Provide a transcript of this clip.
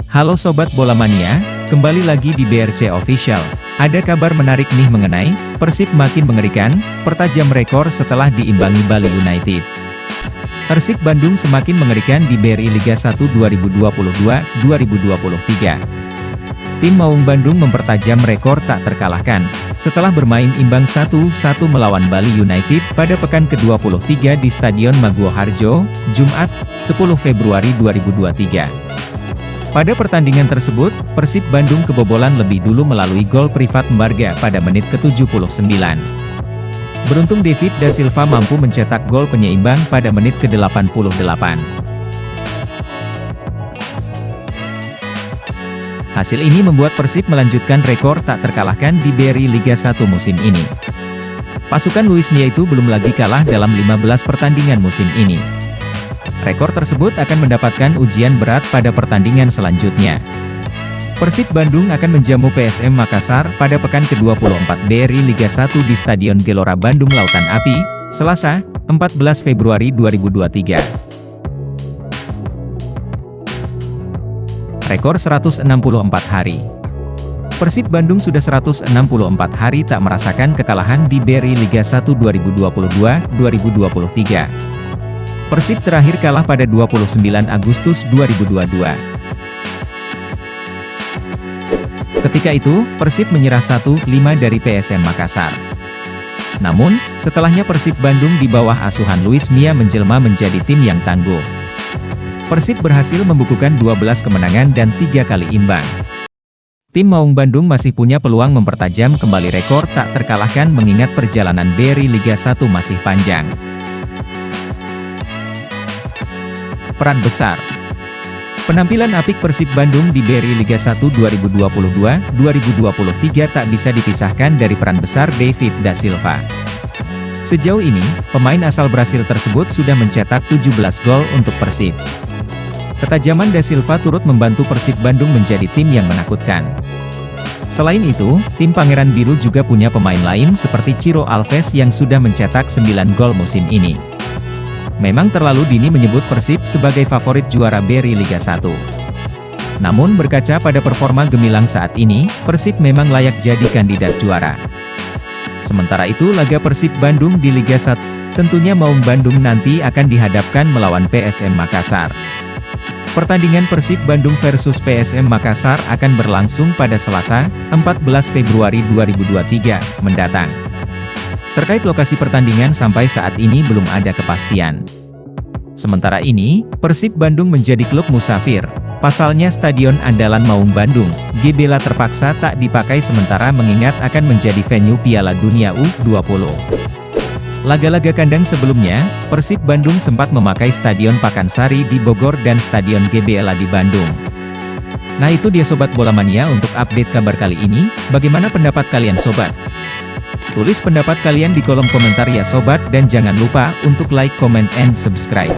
Halo Sobat Bola Mania, kembali lagi di BRC Official. Ada kabar menarik nih mengenai Persib makin mengerikan, pertajam rekor setelah diimbangi Bali United. Persib Bandung semakin mengerikan di BRI Liga 1 2022-2023. Tim Maung Bandung mempertajam rekor tak terkalahkan, setelah bermain imbang 1-1 melawan Bali United pada pekan ke-23 di Stadion Maguwo Harjo, Jumat, 10 Februari 2023. Pada pertandingan tersebut, Persib Bandung kebobolan lebih dulu melalui gol privat Mbarga pada menit ke-79. Beruntung David Da Silva mampu mencetak gol penyeimbang pada menit ke-88. Hasil ini membuat Persib melanjutkan rekor tak terkalahkan di BRI Liga 1 musim ini. Pasukan Luis Mia itu belum lagi kalah dalam 15 pertandingan musim ini. Rekor tersebut akan mendapatkan ujian berat pada pertandingan selanjutnya. Persib Bandung akan menjamu PSM Makassar pada pekan ke-24 BRI Liga 1 di Stadion Gelora Bandung Lautan Api, Selasa, 14 Februari 2023. Rekor 164 hari. Persib Bandung sudah 164 hari tak merasakan kekalahan di BRI Liga 1 2022-2023. Persib terakhir kalah pada 29 Agustus 2022. Ketika itu, Persib menyerah 1-5 dari PSM Makassar. Namun, setelahnya Persib Bandung di bawah asuhan Luis Mia menjelma menjadi tim yang tangguh. Persib berhasil membukukan 12 kemenangan dan 3 kali imbang. Tim Maung Bandung masih punya peluang mempertajam kembali rekor tak terkalahkan mengingat perjalanan BRI Liga 1 masih panjang. Peran besar. Penampilan apik Persib Bandung di BRI Liga 1 2022-2023 tak bisa dipisahkan dari peran besar David Da Silva. Sejauh ini, pemain asal Brasil tersebut sudah mencetak 17 gol untuk Persib. Ketajaman Da Silva turut membantu Persib Bandung menjadi tim yang menakutkan. Selain itu, tim Pangeran Biru juga punya pemain lain seperti Ciro Alves yang sudah mencetak 9 gol musim ini. Memang terlalu dini menyebut Persib sebagai favorit juara BRI Liga 1. Namun berkaca pada performa gemilang saat ini, Persib memang layak jadi kandidat juara. Sementara itu laga Persib Bandung di Liga 1, tentunya Maung Bandung nanti akan dihadapkan melawan PSM Makassar. Pertandingan Persib Bandung versus PSM Makassar akan berlangsung pada Selasa, 14 Februari 2023 mendatang. Terkait lokasi pertandingan sampai saat ini belum ada kepastian. Sementara ini, Persib Bandung menjadi klub musafir. Pasalnya Stadion Andalan Maung Bandung, GBLA terpaksa tak dipakai sementara mengingat akan menjadi venue Piala Dunia U20. Laga-laga kandang sebelumnya, Persib Bandung sempat memakai Stadion Pakansari di Bogor dan Stadion GBLA di Bandung. Nah itu dia Sobat Bola Mania untuk update kabar kali ini, bagaimana pendapat kalian Sobat? Tulis pendapat kalian di kolom komentar ya Sobat dan jangan lupa untuk like, comment, and subscribe.